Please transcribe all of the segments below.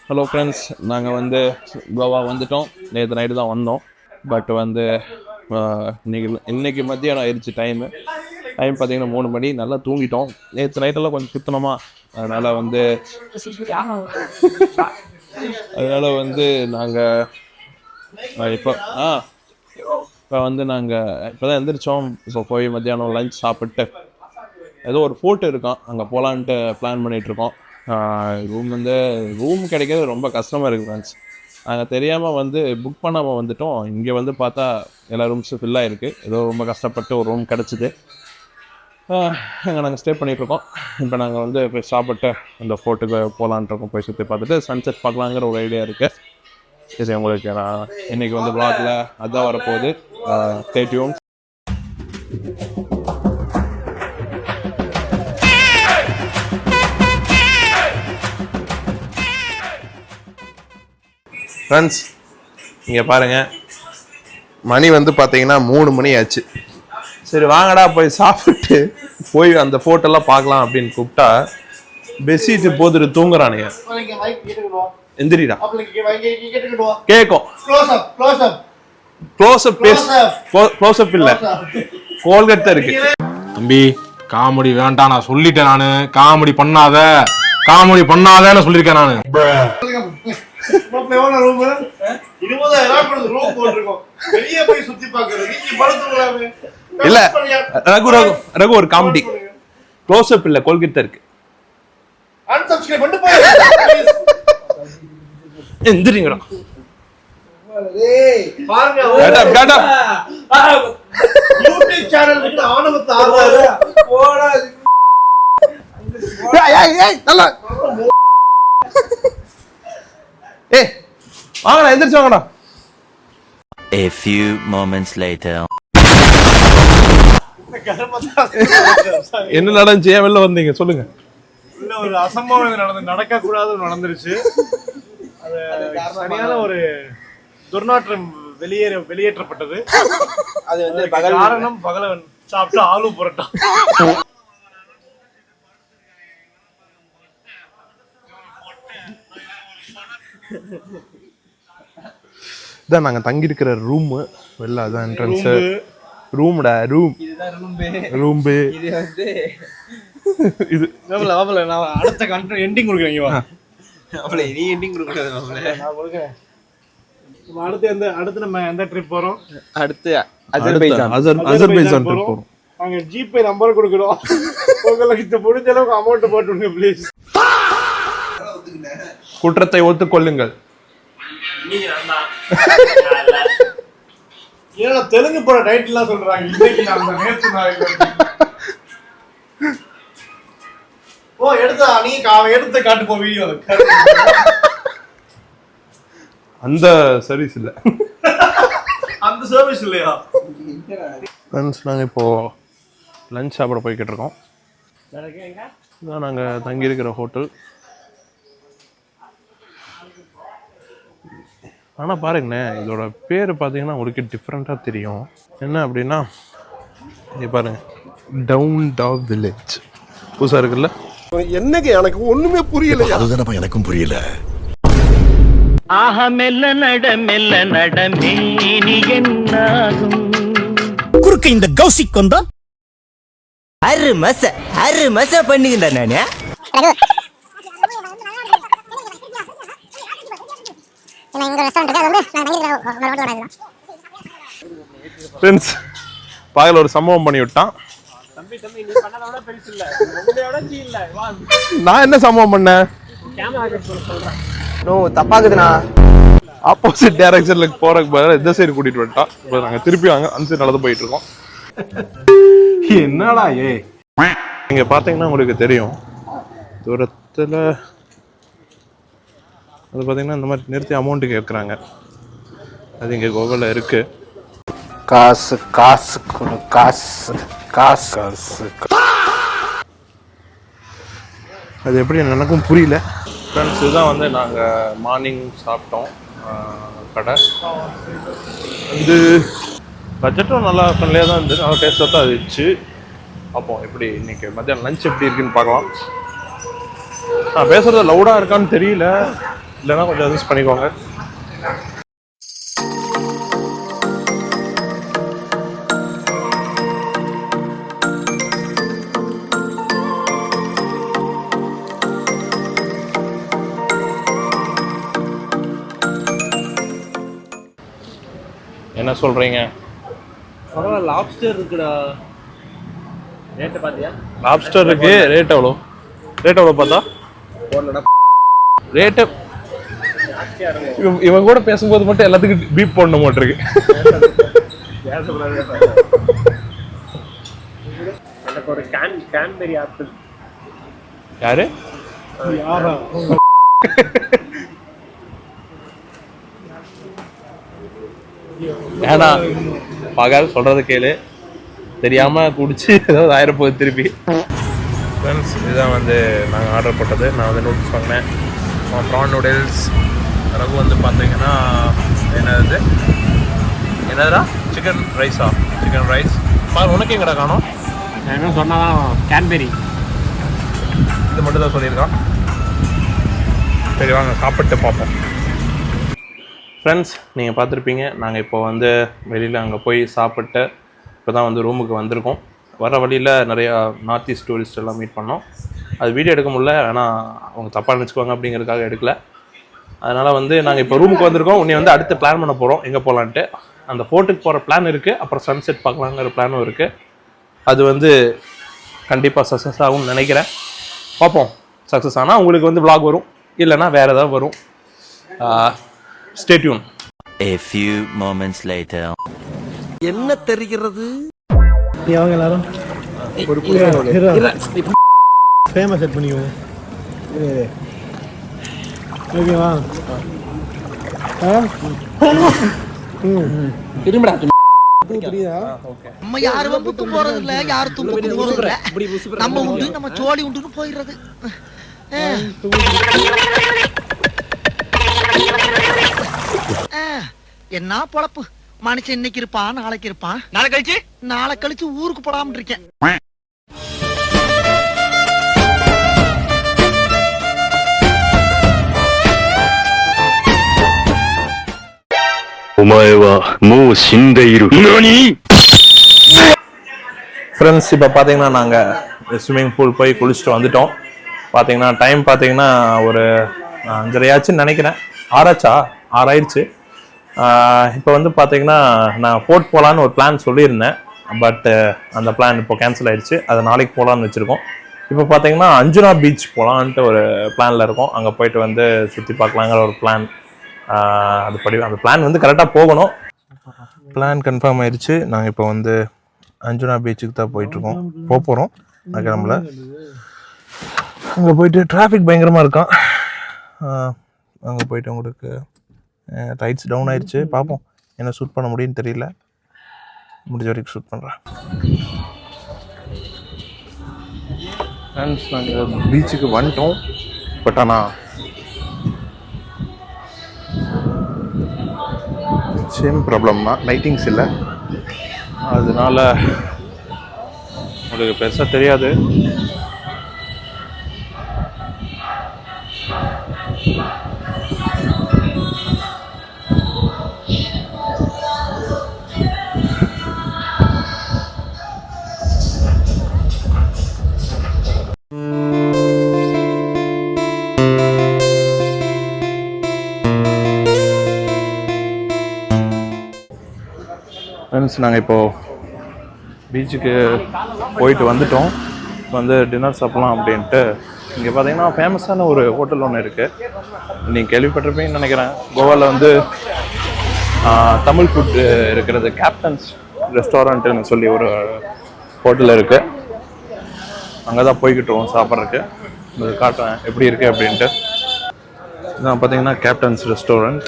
Hello friends, நாங்கள் வந்து கோவா வந்துட்டோம். நேற்று நைட்டு தான் வந்தோம். பட் வந்து இன்னைக்கு மத்தியானம் ஆயிடுச்சு. டைம் பார்த்தீங்கன்னா 3 மணி. நல்லா தூங்கிட்டோம். நேற்று நைட்டெல்லாம் கொஞ்சம் சுத்தணுமா, அதனால் வந்து நாங்கள் இப்போ இப்போ தான் எழுந்திரிச்சோம். இப்போ போய் மத்தியானம் லஞ்ச் சாப்பிட்டு ஏதோ ஒரு ஃபோர்ட் இருக்கான், அங்கே போகலான்ட்டு பிளான் பண்ணிகிட்ருக்கோம். ரூம் கிடைக்கிறது ரொம்ப கஷ்டமாக இருக்குது ஃப்ரெண்ட்ஸ். நாங்கள் தெரியாமல் புக் பண்ணாமல் வந்துட்டோம். இங்கே பார்த்தா எல்லா ரூம்ஸும் ஃபில் ஆகிருக்கு. ஏதோ ரொம்ப கஷ்டப்பட்டு ஒரு ரூம் கிடச்சிது. அங்கே நாங்கள் ஸ்டே பண்ணிகிட்ருக்கோம். இப்போ நாங்கள் போய் சாப்பிட்டு அந்த ஃபோர்ட்டுக்கு போகலான்ட்ருக்கோம். போய் சுற்றி பார்த்துட்டு சன்செட் பார்க்கலாங்கிற ஒரு ஐடியா இருக்குது. சரி, உங்களுக்கு நான் இன்றைக்கி வ்ளாகில் அதுதான் வரப்போகுது. Stay tune. ஃப்ரெண்ட்ஸ், இங்கே பாருங்கள், மணி பார்த்தீங்கன்னா 3 மணி ஆச்சு. சரி வாங்கடா போய் சாப்பிட்டு போய் அந்த ஃபோட்டோலாம் பார்க்கலாம் அப்படின்னு கூப்பிட்டா பெட்ஷீட்டு போட்டுட்டு தூங்குறானுங்க. எந்திரிடா கேட்கும். க்ளோஸ்அப் இல்லை, கோல்கட் தான் இருக்கு. தம்பி காமெடி வேண்டாம், நான் சொல்லிட்டேன். நானு காமெடி பண்ணாதன்னு சொல்லியிருக்கேன் நானு. இல்ல ரகு ஒரு காமெடி. க்ளோஸ்அப் இல்ல, கோல்கட் தான் இருக்கு. எந்திரிங்கடா. வாங்கடா, எந்திரிச்சு வாங்கடா. A few moments later. என்ன நடந்துச்சு? ஏன் வெளில வந்தீங்க சொல்லுங்க. இல்ல, ஒரு அசம்பாவிதம் நடக்க கூடாது நடந்துருச்சு. அது சரியான ஒரு துர்நாற்றம் வெளியேற்றப்பட்டது. அது காரணம் பகலவன் சாப்பிட்டு ஆலு புரட்டா. இதான் நாங்கள் தங்கியிருக்கிற ரூமு. வெளில அதான் என்ட்ரன்ஸு. ரூம்டா, ரூம். இது நான் அடுத்த கண்டென்ட் எண்டிங் கொடுக்குறேன். நீ எண்டிங் கொடுக்கறது அடுத்து நம்ம எந்த ட்ரிப் போறோம்? அடுத்து அஜர்பைஜான் ட்ரிப் போறோம். நாங்க ஜிபே நம்பர் கொடுக்குறோம். உங்களுக்கு முடிஞ்ச அளவுக்கு அமௌண்ட் போட்டுருங்க ப்ளீஸ். குற்றத்தை ஒத்துக்கொள்ளுங்கள். தெலுங்கு பட டைட்டில்லாம் சொல்றாங்க. எடுத்து காட்டு போ வீடியோ. அந்த சர்வீஸ் இல்ல, அந்த சர்வீஸ் இல்லையா? ஃப்ரெண்ட்ஸ், நாங்கள் இப்போ லஞ்ச் சாப்பிட போய்கிட்டு இருக்கோம். இதான் நாங்கள் தங்கியிருக்கிற ஹோட்டல். ஆனால் பாருங்கண்ணே, இதோட பேர் பார்த்தீங்கன்னா உங்களுக்கு டிஃப்ரெண்ட்டாக தெரியும். என்ன அப்படின்னா, இங்கே பாருங்க, டவுன் டாக் வில்லேஜ். புதுசாக இருக்குல்ல? என்னங்க எனக்கு ஒண்ணுமே புரியல. அதுதானப்பா எனக்கும் புரியல. ஆஹா மெல்ல நட மேனி என்னாகும். குறுக்க இந்த கௌசிக் வந்தா அரு மச பண்ணிக்கிட்டா நானே. ஃப்ரெண்ட்ஸ், பகல் ஒரு சம்பவம் பண்ணி விட்டான். நான் என்ன சம்பவம் பண்ணேன்? தப்பாக்குதுண்ணா. ஆப்போசிட் டைரக்ஷன்ல போறதுக்கு பதிலாக இந்த சைடு கூட்டிட்டு வந்துட்டான். இப்போ நாங்கள் திருப்பி அந்த சைடு நடந்து போயிட்டு இருக்கோம். என்னடா நீங்க பாத்தீங்கன்னா உங்களுக்கு தெரியும், தூரத்துல அது பார்த்தீங்கன்னா இந்த மாதிரி நிறுத்தி அமௌண்ட்டு கேட்குறாங்க. அது இங்கே கோவாவில் இருக்கு. காசு காசு காசு காசு காசு. அது எப்படி எனக்கும் புரியல. ஃப்ரெண்ட்ஸ், இதுதான் நாங்கள் மார்னிங் சாப்பிட்டோம் கடை. பட்ஜெட்டும் நல்லா ஃப்ரெண்ட்லியாக தான் இருந்துச்சு, நல்லா டேஸ்ட்டாக தான் இருந்துச்சு. பார்ப்போம் எப்படி இன்னைக்கு மத்தியானம் லஞ்ச் எப்படி இருக்குன்னு பார்க்கலாம். நான் பேசுறது லவுடாக இருக்கான்னு தெரியல. இல்லைன்னா கொஞ்சம் அட்ஜஸ்ட் பண்ணிக்கோங்க. என்ன சொல்கிறீங்க? பரவாயில்ல, லாப்ஸ்டர் இருக்குடா. ரேட்டு பார்த்தியா? லாப்ஸ்டர் இருக்கு. ரேட் எவ்வளோ? ரேட் எவ்வளோ பார்த்தா? ரேட்டு இவன் கூட பேசும்போது மட்டும் எல்லாத்துக்கும் பீப் போடணும் மாட்டிருக்கு. எனக்கு ஒரு கேன்பெரி ஆப்பிள். யாரு? ஏன்னா பகல் சொல்றது கேளு, தெரியாம குடிச்சு ஏதாவது ஆயிரப்போகுது திருப்பி. ஃப்ரெண்ட்ஸ், இதுதான் வந்து நாங்கள் ஆர்டர் போட்டது. நான் வந்து நூடுல்ஸ் வாங்கினேன், ப்ரான் நூடுல்ஸ். ரகு வந்து பார்த்தீங்கன்னா என்னதுடா சிக்கன் ரைஸா? Chicken rice. உனக்கு எங்கடா காணோம்? என்ன சொன்னாதான் கேன்பெரி இது மட்டும் தான் சொல்லியிருக்கான். சரி வாங்க சாப்பிட்டு பார்ப்போம். ஃப்ரெண்ட்ஸ், நீங்கள் பார்த்துருப்பீங்க, நாங்கள் இப்போ வந்து வெளியில் அங்கே போய் சாப்பிட்டு இப்போ தான் வந்து ரூமுக்கு வந்திருக்கோம். வர வழியில் நிறையா நார்த் ஈஸ்ட் டூரிஸ்ட் எல்லாம் மீட் பண்ணோம். அது வீடியோ எடுக்க முடியல, ஆனால் அவங்க தப்பாக நினச்சிக்குவாங்க அப்படிங்கிறதுக்காக எடுக்கல. அதனால் வந்து நாங்கள் இப்போ ரூமுக்கு வந்திருக்கோம். உன்னை வந்து அடுத்து பிளான் பண்ண போகிறோம் எங்கே போகலான்ட்டு. அந்த ஃபோர்ட்டுக்கு போகிற பிளான் இருக்குது, அப்புறம் சன்செட் பார்க்கலாங்கிற பிளானும் இருக்குது. அது வந்து கண்டிப்பாக சக்ஸஸ் ஆகும்னு நினைக்கிறேன். பார்ப்போம். சக்ஸஸ் ஆனால் உங்களுக்கு வந்து vlog வரும், இல்லைனா வேறு ஏதாவது வரும். Stay tuned. A few moments later. என்ன தெரிகிறது? அவங்க எல்லாரும் ஒரு ஃபேமஸ் செட் பண்ணிக்குவோம். ஓகேவா? திரும்படா. நம்ம யாரும் வம்புக்கு போறது இல்ல, யாரும் தும்புக்கு போறது இல்ல. நம்ம உண்டு, நம்ம சோழி உண்டுன்னு போயிடுறது. என்ன பொழப்பு மனுஷன், இன்னைக்கு இருப்பான் நாளைக்கு இருப்பான், நாளை கழிச்சு ஊருக்கு போடாம இருக்கேன். ஃப்ரெண்ட்ஸ், இப்போ பார்த்தீங்கன்னா நாங்கள் ஸ்விம்மிங் பூல் போய் குளிச்சுட்டு வந்துட்டோம். பார்த்தீங்கன்னா டைம் பார்த்தீங்கன்னா ஒரு 5:30 நினைக்கிறேன். 6 ஆயிடுச்சு. இப்போ வந்து பார்த்தீங்கன்னா நான் ஃபோர்ட் போகலான்னு ஒரு பிளான் சொல்லியிருந்தேன். பட் அந்த பிளான் இப்போ கேன்சல் ஆயிடுச்சு. அதை நாளைக்கு போகலான்னு வச்சுருக்கோம். இப்போ பார்த்தீங்கன்னா அஞ்சுனா பீச் போகலான்ட்டு ஒரு பிளானில் இருக்கோம். அங்கே போயிட்டு வந்து சுற்றி பார்க்கலாங்கிற ஒரு பிளான். அந்த பிளான் வந்து கரெக்டாக போகணும். பிளான் கன்ஃபார்ம் ஆயிடுச்சு. நாங்கள் இப்போ வந்து அஞ்சுனா பீச்சுக்கு தான் போயிட்டுருக்கோம், போகிறோம். நகரமில் அங்கே போயிட்டு டிராஃபிக் பயங்கரமாக இருக்கான். அங்கே போயிட்டு உங்களுக்கு ரைட்ஸ் டவுன் ஆயிடுச்சு. பார்ப்போம் என்ன ஷூட் பண்ண முடியும்னு தெரியல. முடிஞ்ச வரைக்கும் ஷூட் பண்ணுறேன். ஃப்ரெண்ட்ஸ், நாங்கள் பீச்சுக்கு வந்துட்டோம். பட் ஆனால் சேம் ப்ராப்ளம் தான், லைட்டிங்ஸ் இல்லை. அதனால உங்களுக்கு பெருசாக தெரியாது. ஃப்ரெண்ட்ஸ், நாங்கள் இப்போது பீச்சுக்கு போயிட்டு வந்துட்டோம். வந்து டின்னர் சாப்பிட்லாம் அப்படின்ட்டு. இங்கே பார்த்தீங்கன்னா ஃபேமஸான ஒரு ஹோட்டல் ஒன்று இருக்குது. நீங்கள் கேள்விப்பட்டிருப்பீங்கன்னு நினைக்கிறேன். கோவாவில் வந்து தமிழ் ஃபுட்டு இருக்கிறது கேப்டன்ஸ் ரெஸ்டாரண்ட்டுன்னு சொல்லி ஒரு ஹோட்டல் இருக்குது. அங்கே தான் போய்கிட்டுருவோம் சாப்பிட்றதுக்கு. இது காட்டுறேன் எப்படி இருக்குது அப்படின்ட்டு. இதான் பார்த்தீங்கன்னா கேப்டன்ஸ் ரெஸ்டாரண்ட்.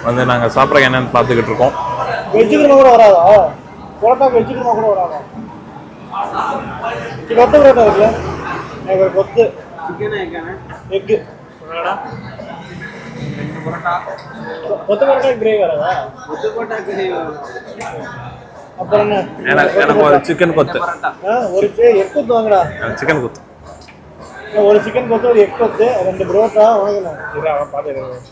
வந்து நாங்கள் சாப்பிட்ற என்னன்னு பார்த்துக்கிட்டு இருக்கோம். வெஜ்ஜுக்குமா கூட வராதா? புரோட்டா வெஜ்ஜுக்குமா கூட வராதா? கொத்து புரோட்டா இருக்குல்ல, எனக்கு கொத்து சிக்கன் எக்கு கொத்து பரோட்டா கிரேவி வரதா? அப்புறம் என்ன? எனக்கு ஒரு சிக்கன் கொத்து. ஒரு எக் கொத்து வாங்கடா. சிக்கன் கொத்து. ஒரு சிக்கன் கொத்து, ஒரு எக் கொத்து, 2 புரோட்டா வாங்கணும்.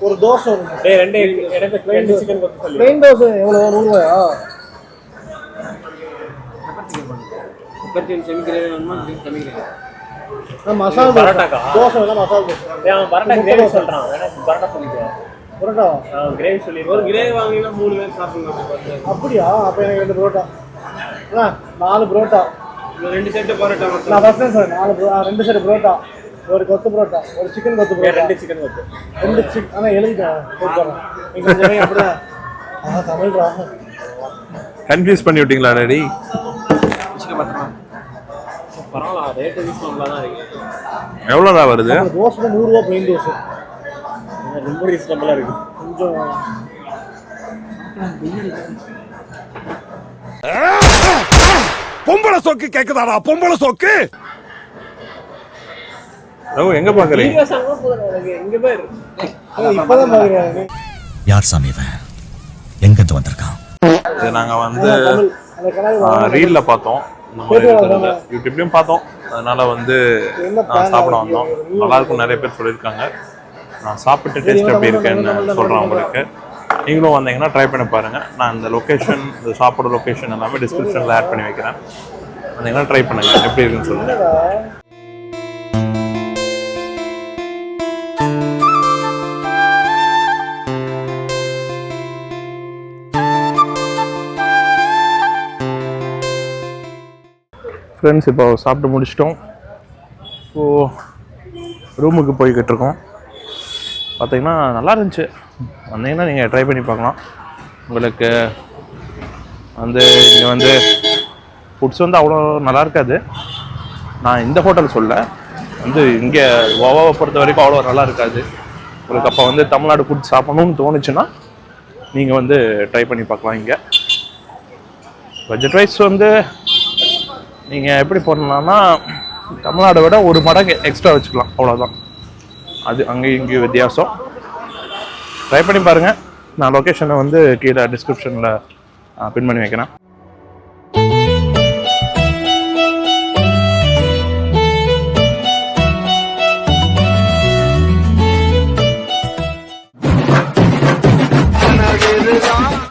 ஒரு தோசை ஒன்று. டேய் 2 எனக்கு plain சிக்கன் கொத்து சொல்லு. plain தோசை எவ்வளவு? 100 ரூபாயா? செமி கிரேவி வேணுமா? Semi gravy. மசாலா பரோட்டாக்கா? தோசை வேணா மசாலா தோசை. அவன் பரோட்டா கிரேவி சொல்றான். வேணா பரோட்டா சொல்லிக்கோ. பரோட்டா கிரேவி சொல்லி. ஒரு கிரேவி வாங்கினா 3 பேர் சாப்பிடலாம். அப்படியா? அப்ப எனக்கு 2 பரோட்டா. 4 பரோட்டா. 2 செட் பரோட்டா மட்டும். நான் ஃபர்ஸ்ட் சொல்றேன். 2 செட் பரோட்டா, ஒரு கொத்து பரோட்டா, ஒரு சிக்கன் கொத்து பரோட்டா. 2 சிக்கன் கொத்து. 2 சிக்கன். ஆனா எழுதிட்டேன். போடுறேன். நீங்க கொஞ்சம் அப்படியே தமிழ்ரா. கன்ஃபியூஸ் பண்ணி விட்டீங்களா டேடி? சிக்கன் பரோட்டா. பரவாயில்ல, ரேட் ரீசனபிளா தான் இருக்கு. எவ்வளோடா வருது? தோசை 100 ரூபாய் plain தோசை. ரொம்ப ரீசனபிளா இருக்கு. கொஞ்சம் பொம்பளை சோக்கு கேக்குதாடா? பொம்பளை சோக்கு எங்க பாக்குறீங்க? இங்க பாரு. இப்பதான் பாக்குறேன். யார் சாமி இவன்? எங்க இருந்து வந்திருக்கான்? இது நாங்க வந்து ரீல்ல பார்த்தோம். இந்த மாதிரி இருக்கிறதுல யூடியூப்லயும் பார்த்தோம். அதனால வந்து சாப்பிட வந்தோம். நல்லா இருக்கும், நிறைய பேர் சொல்லியிருக்காங்க. நான் சாப்பிட்டு டேஸ்ட் எப்படி இருக்கேன்னு சொல்றேன் உங்களுக்கு. நீங்களும் வந்தீங்கன்னா ட்ரை பண்ணி பாருங்க. நான் இந்த லொக்கேஷன், இந்த சாப்பிட்ற லொக்கேஷன் எல்லாமே டிஸ்கிரிப்ஷன்ல ஆட் பண்ணி வைக்கிறேன். வந்தீங்கன்னா ட்ரை பண்ணுங்க, எப்படி இருக்குன்னு சொல்லுங்க. ஃப்ரெண்ட்ஸ், இப்போ சாப்பிட்டு முடிச்சிட்டோம். ஸோ ரூமுக்கு போய்கிட்டு இருக்கோம். பார்த்தீங்கன்னா நல்லா இருந்துச்சு. வந்தீங்கன்னா நீங்கள் ட்ரை பண்ணி பார்க்கலாம். உங்களுக்கு வந்து இங்கே வந்து ஃபுட்ஸ் வந்து அவ்வளோ நல்லா இருக்காது. நான் இந்த ஹோட்டல் சொல்ல வந்து இங்கே கோவாவை பொறுத்த வரைக்கும் அவ்வளோ நல்லா இருக்காது. உங்களுக்கு அப்போ வந்து தமிழ்நாடு ஃபுட் சாப்பிடணும்னு தோணுச்சுன்னா நீங்கள் வந்து ட்ரை பண்ணி பார்க்கலாம். இங்கே பட்ஜெட் வைஸ் வந்து நீங்கள் எப்படி பண்ணலாம்னா தமிழ்நாடை விட 1 மடங்கு எக்ஸ்ட்ரா வச்சுக்கலாம், அவ்வளோதான். அது அங்கேயும் இங்கேயும் வித்தியாசம். ட்ரை பண்ணி பாருங்கள். நான் லொக்கேஷனை வந்து கீழே டிஸ்கிரிப்ஷனில் பின் பண்ணி வைக்கிறேன்.